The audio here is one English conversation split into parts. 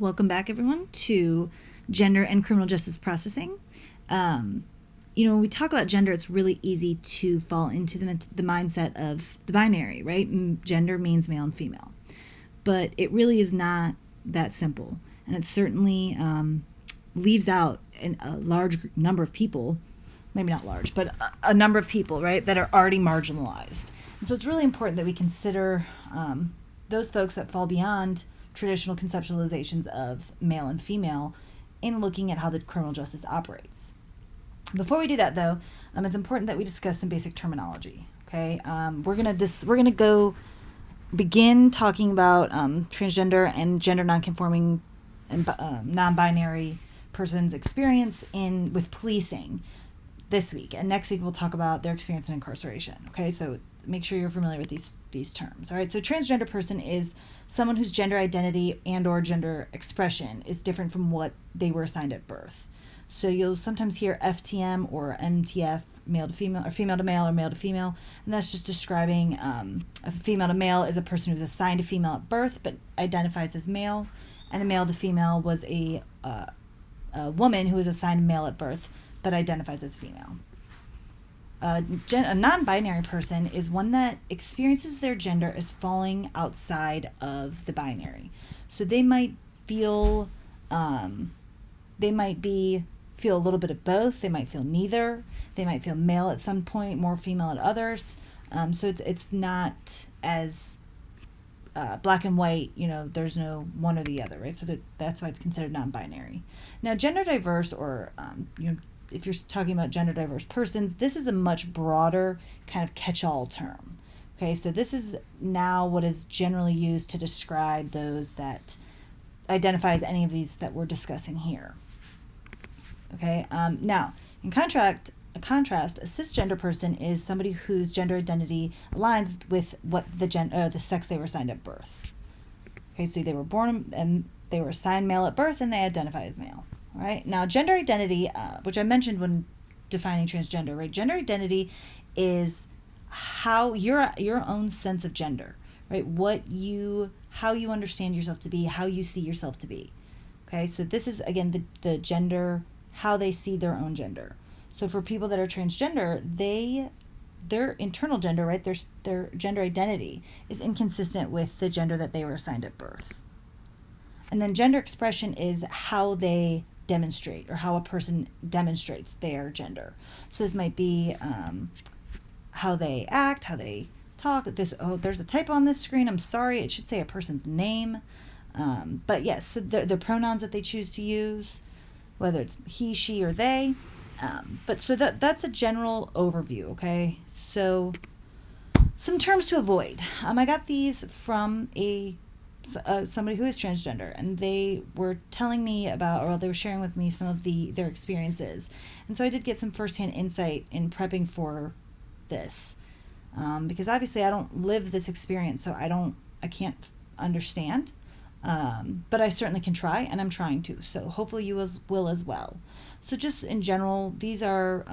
Welcome back, everyone, to Gender and Criminal Justice Processing. When we talk about gender, it's really easy to fall into the mindset of the binary, right? Gender means male and female. But it really is not that simple. And it certainly leaves out a large number of people, maybe not large, but a number of people, right, that are already marginalized. And so it's really important that we consider those folks that fall beyond traditional conceptualizations of male and female in looking at how the criminal justice operates. Before we do that, though, it's important that we discuss some basic terminology. Okay, we're gonna go begin talking about transgender and gender nonconforming and non-binary persons' experience with policing this week, and next week we'll talk about their experience in incarceration. Okay, so make sure you're familiar with these terms. All right, so transgender person is someone whose gender identity and or gender expression is different from what they were assigned at birth. So you'll sometimes hear FTM or MTF, male to female, or female to male, or male to female, and that's just describing a female to male is a person who's assigned a female at birth but identifies as male, and a male to female was a woman who was assigned male at birth but identifies as female. A non-binary person is one that experiences their gender as falling outside of the binary. So they might feel feel a little bit of both. They might feel neither. They might feel male at some point, more female at others. So it's not as black and white. There's no one or the other, right? So that's why it's considered non-binary. Now, gender diverse, or if you're talking about gender diverse persons, this is a much broader kind of catch-all term. Okay, so this is now what is generally used to describe those that identify as any of these that we're discussing here. Okay, now, in contrast, a cisgender person is somebody whose gender identity aligns with what the sex they were assigned at birth. Okay, so they were born and they were assigned male at birth and they identify as male. All right, now gender identity, which I mentioned when defining transgender, right? Gender identity is how your own sense of gender, right? How you understand yourself to be, how you see yourself to be. Okay, so this is again the gender, how they see their own gender. So for people that are transgender, their internal gender, right, their gender identity is inconsistent with the gender that they were assigned at birth. And then gender expression is how they demonstrate, or how a person demonstrates their gender. So this might be how they act, how they talk. There's a typo on this screen. I'm sorry. It should say a person's name. But yes, so the pronouns that they choose to use, whether it's he, she, or they. But so that's a general overview. Okay, so some terms to avoid. I got these from somebody who is transgender, and they were telling me about, or they were sharing with me some of their experiences, and so I did get some firsthand insight in prepping for this, because obviously I don't live this experience, so I can't understand, but I certainly can try, and I'm trying to, so hopefully you will as well. So just in general, these are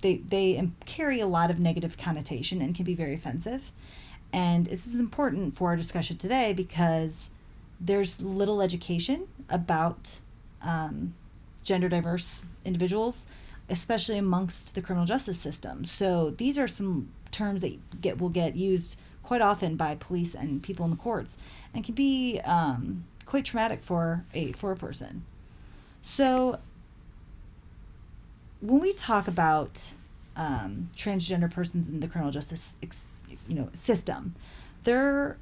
they carry a lot of negative connotation and can be very offensive. And this is important for our discussion today because there's little education about gender diverse individuals, especially amongst the criminal justice system. So these are some terms that will get used quite often by police and people in the courts, and can be quite traumatic for a person. So when we talk about transgender persons in the criminal justice system, the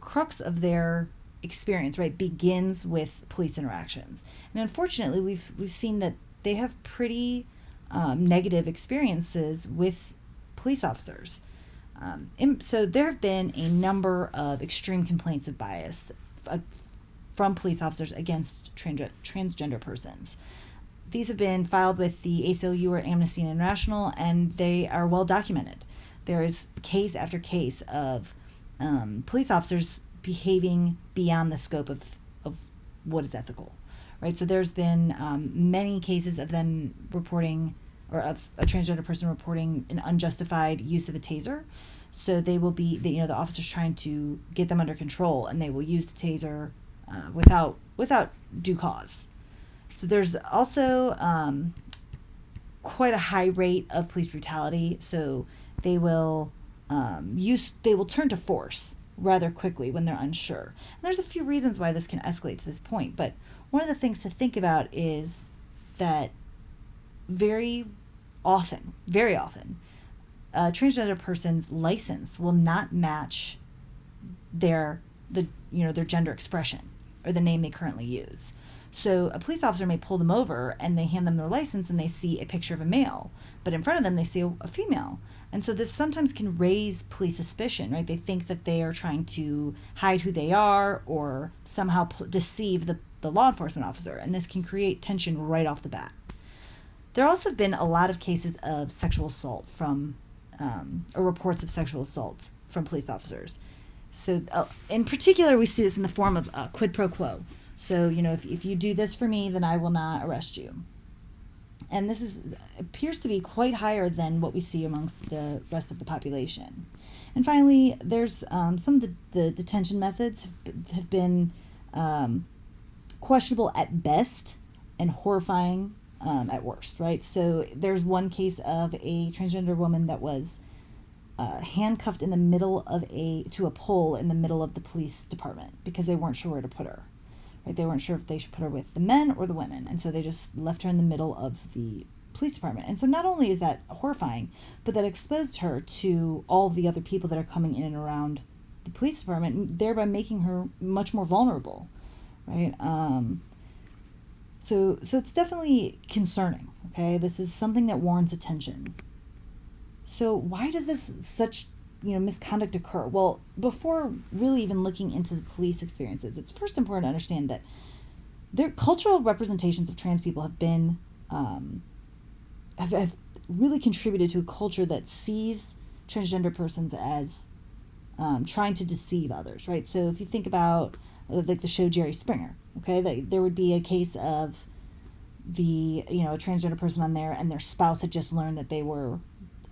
crux of their experience, right, begins with police interactions. And unfortunately, we've seen that they have pretty negative experiences with police officers. So there have been a number of extreme complaints of bias from police officers against transgender persons. These have been filed with the ACLU or Amnesty International, and they are well documented. There is case after case of police officers behaving beyond the scope of what is ethical, right? So there's been many cases of them reporting, or of a transgender person reporting an unjustified use of a taser. So they will be, the officer's trying to get them under control, and they will use the taser without due cause. So there's also quite a high rate of police brutality. So they will turn to force rather quickly when they're unsure. And there's a few reasons why this can escalate to this point, but one of the things to think about is that very often, a transgender person's license will not match their gender expression or the name they currently use. So a police officer may pull them over and they hand them their license and they see a picture of a male, but in front of them they see a female. And so this sometimes can raise police suspicion, right? They think that they are trying to hide who they are or somehow deceive the law enforcement officer, and this can create tension right off the bat. There also have been a lot of cases of sexual assault or reports of sexual assault from police officers. So in particular, we see this in the form of quid pro quo. So, if you do this for me, then I will not arrest you. And this appears to be quite higher than what we see amongst the rest of the population. And finally, there's some of the detention methods have been questionable at best and horrifying at worst, right? So there's one case of a transgender woman that was handcuffed in the middle to a pole in the middle of the police department because they weren't sure where to put her. Right? They weren't sure if they should put her with the men or the women, and so they just left her in the middle of the police department. And so not only is that horrifying, but that exposed her to all the other people that are coming in and around the police department, thereby making her much more vulnerable, right? So it's definitely concerning. Okay, this is something that warrants attention. So why does this such misconduct occur? Well, before really even looking into the police experiences, it's first important to understand that their cultural representations of trans people have been have really contributed to a culture that sees transgender persons as trying to deceive others, right? So if you think about like the show Jerry Springer, okay, there would be a case of a transgender person on there, and their spouse had just learned that they were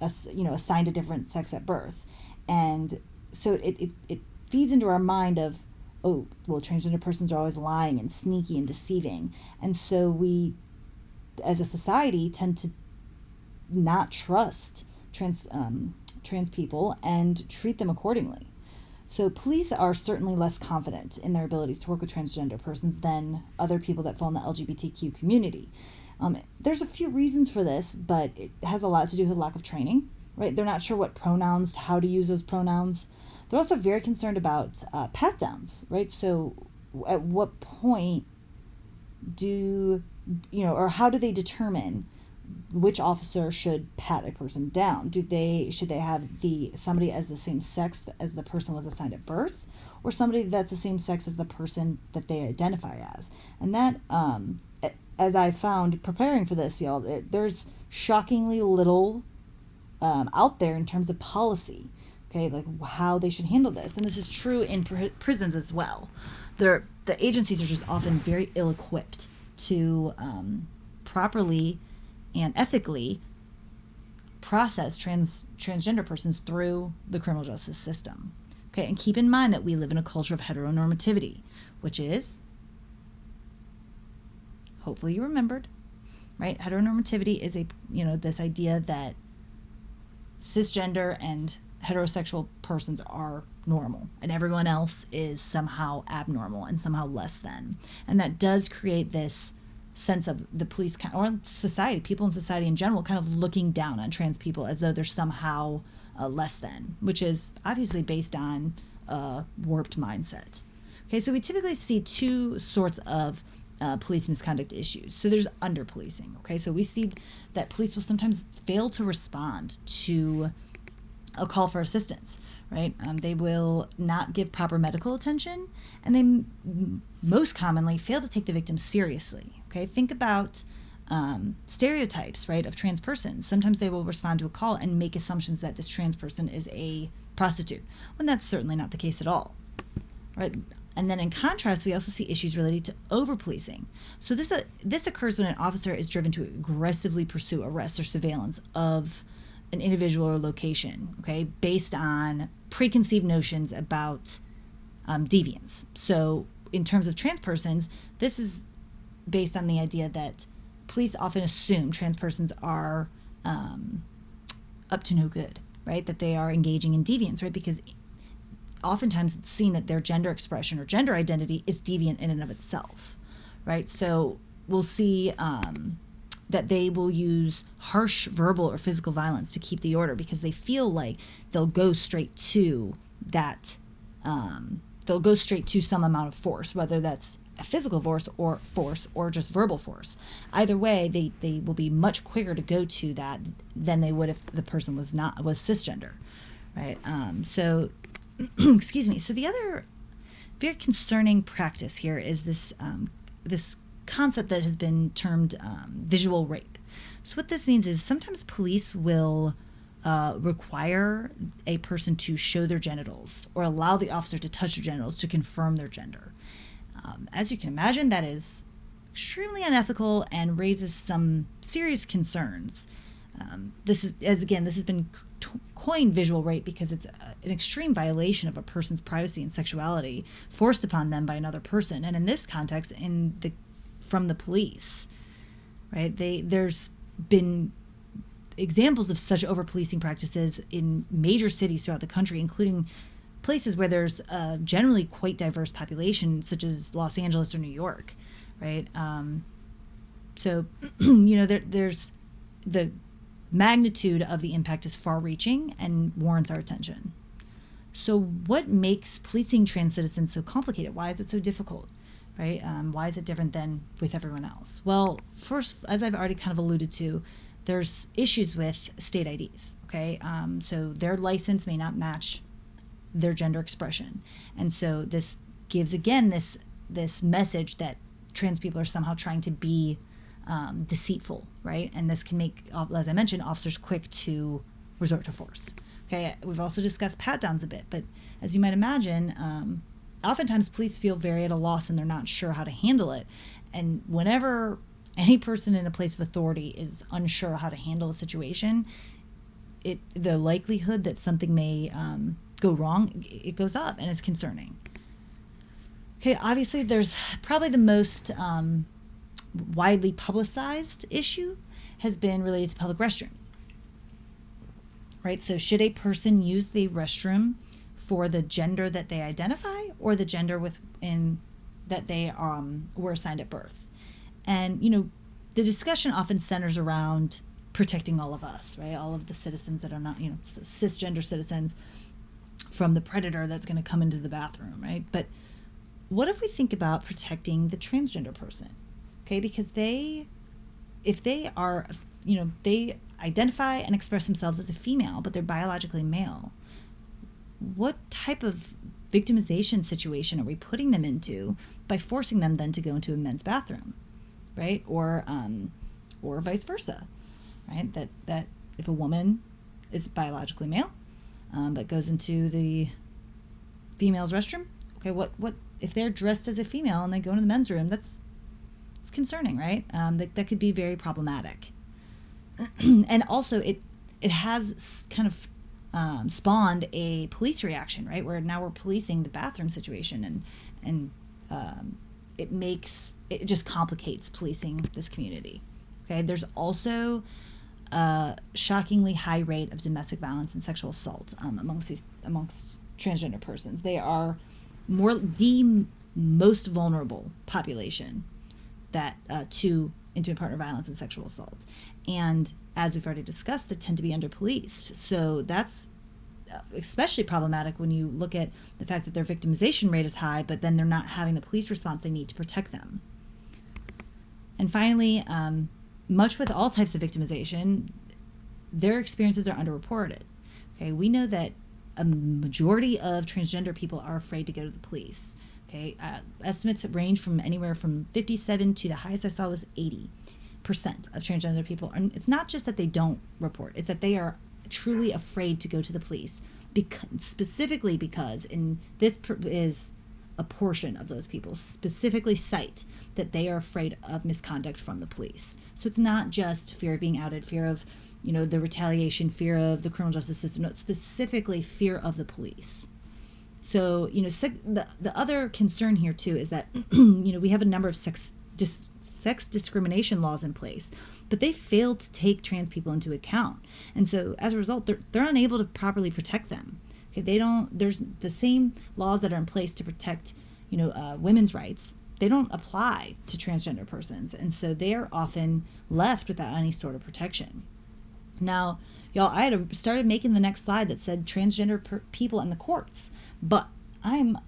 assigned a different sex at birth. And so it feeds into our mind of, oh, well, transgender persons are always lying and sneaky and deceiving. And so we, as a society, tend to not trust trans people and treat them accordingly. So police are certainly less confident in their abilities to work with transgender persons than other people that fall in the LGBTQ community. There's a few reasons for this, but it has a lot to do with a lack of training. Right? They're not sure how to use those pronouns. They're also very concerned about pat downs, right? So at what point or how do they determine which officer should pat a person down? Should they have somebody as the same sex as the person was assigned at birth, or somebody that's the same sex as the person that they identify as? And that, as I found preparing for this, y'all, there's shockingly little out there in terms of policy, okay, like how they should handle this. And this is true in prisons as well. The agencies are just often very ill-equipped to properly and ethically process transgender persons through the criminal justice system. Okay, and keep in mind that we live in a culture of heteronormativity, which is, hopefully you remembered, right? Heteronormativity is this idea that cisgender and heterosexual persons are normal and everyone else is somehow abnormal and somehow less than. And that does create this sense of the police or society, people in society in general, kind of looking down on trans people as though they're somehow less than, which is obviously based on a warped mindset. Okay, so we typically see two sorts of police misconduct issues. So there's under-policing, okay? So we see that police will sometimes fail to respond to a call for assistance, right? They will not give proper medical attention, and they most commonly fail to take the victim seriously, okay? Think about stereotypes, right, of trans persons. Sometimes they will respond to a call and make assumptions that this trans person is a prostitute, when that's certainly not the case at all, right? And then in contrast, we also see issues related to over-policing. So this occurs when an officer is driven to aggressively pursue arrest or surveillance of an individual or location, okay, based on preconceived notions about deviance. So in terms of trans persons, this is based on the idea that police often assume trans persons are up to no good, right? That they are engaging in deviance, right? Because oftentimes it's seen that their gender expression or gender identity is deviant in and of itself, right? So we'll see that they will use harsh verbal or physical violence to keep the order because they feel like they'll go straight to that, they'll go straight to some amount of force, whether that's a physical force or just verbal force. Either way, they will be much quicker to go to that than they would if the person was cisgender, right? So excuse me. So the other very concerning practice here is this this concept that has been termed visual rape. So what this means is sometimes police will require a person to show their genitals or allow the officer to touch their genitals to confirm their gender. As you can imagine, that is extremely unethical and raises some serious concerns. This has been coined visual rape because it's an extreme violation of a person's privacy and sexuality forced upon them by another person. And in this context, from the police, right? There's been examples of such over-policing practices in major cities throughout the country, including places where there's a generally quite diverse population, such as Los Angeles or New York, right? So, there's the magnitude of the impact is far-reaching and warrants our attention. So what makes policing trans citizens so complicated? Why is it so difficult, right? Why is it different than with everyone else? Well, first, as I've already kind of alluded to, there's issues with state IDs, okay? So their license may not match their gender expression. And so this gives, again, this message that trans people are somehow trying to be deceitful, right? And this can make, as I mentioned, officers quick to resort to force. Okay, we've also discussed pat-downs a bit, but as you might imagine, oftentimes police feel very at a loss and they're not sure how to handle it. And whenever any person in a place of authority is unsure how to handle a situation, the likelihood that something may go wrong, it goes up, and it's concerning. Okay, obviously there's probably the most widely publicized issue has been related to public restrooms. Right, so should a person use the restroom for the gender that they identify or the gender that they were assigned at birth? And, the discussion often centers around protecting all of us, right? All of the citizens that are not, cisgender citizens from the predator that's going to come into the bathroom, right? But what if we think about protecting the transgender person? Okay, because if they are, they identify and express themselves as a female, but they're biologically male, what type of victimization situation are we putting them into by forcing them then to go into a men's bathroom, right? Or vice versa, right? That if a woman is biologically male, but goes into the female's restroom, okay, what if they're dressed as a female and they go into the men's room? It's concerning, right? That could be very problematic. And also it has kind of spawned a police reaction, right? Where now we're policing the bathroom situation, and it just complicates policing this community. Okay, there's also a shockingly high rate of domestic violence and sexual assault amongst transgender persons. They are the most vulnerable population to intimate partner violence and sexual assault. And as we've already discussed, they tend to be under-policed. So that's especially problematic when you look at the fact that their victimization rate is high, but then they're not having the police response they need to protect them. And finally, much with all types of victimization, their experiences are underreported. Okay, we know that a majority of transgender people are afraid to go to the police. Okay, estimates range from anywhere from 57 to the highest I saw was 80% of transgender people. And it's not just that they don't report; it's that they are truly afraid to go to the police, specifically because, and this is a portion of those people specifically cite that they are afraid of misconduct from the police. So it's not just fear of being outed, fear of the retaliation, fear of the criminal justice system, but specifically fear of the police. So, the other concern here too is that, we have a number of sex discrimination laws in place, but they fail to take trans people into account. And so as a result, they're unable to properly protect them. Okay, there's the same laws that are in place to protect, women's rights. They don't apply to transgender persons. And so they are often left without any sort of protection. Now, y'all, I had started making the next slide that said transgender people in the courts, but I'm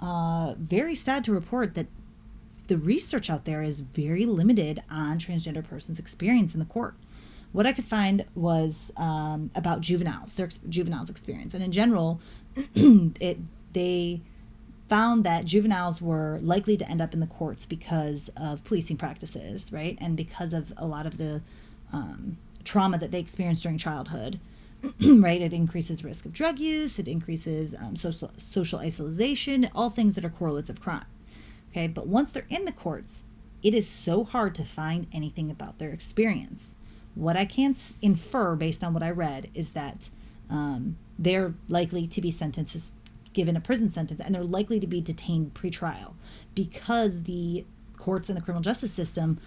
very sad to report that the research out there is very limited on transgender persons' experience in the court. What I could find was about juveniles, their juveniles' experience, and in general, they found that juveniles were likely to end up in the courts because of policing practices, right, and because of a lot of the trauma that they experienced during childhood. Right, it increases risk of drug use, it increases social isolation, all things that are correlates of crime. Okay, but once they're in the courts, it is so hard to find anything about their experience. What I can infer based on what I read is that they're likely to be given a prison sentence, and they're likely to be detained pretrial because the courts and the criminal justice system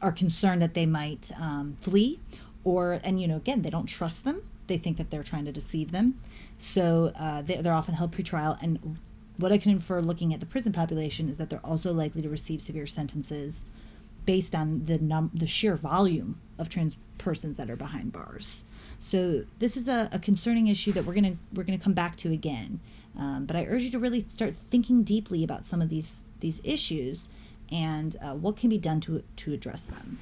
are concerned that they might flee, again, they don't trust them. They think that they're trying to deceive them. So they're often held pretrial. And what I can infer looking at the prison population is that they're also likely to receive severe sentences based on the sheer volume of trans persons that are behind bars. So this is a concerning issue that we're gonna come back to again. But I urge you to really start thinking deeply about some of these issues and what can be done to address them.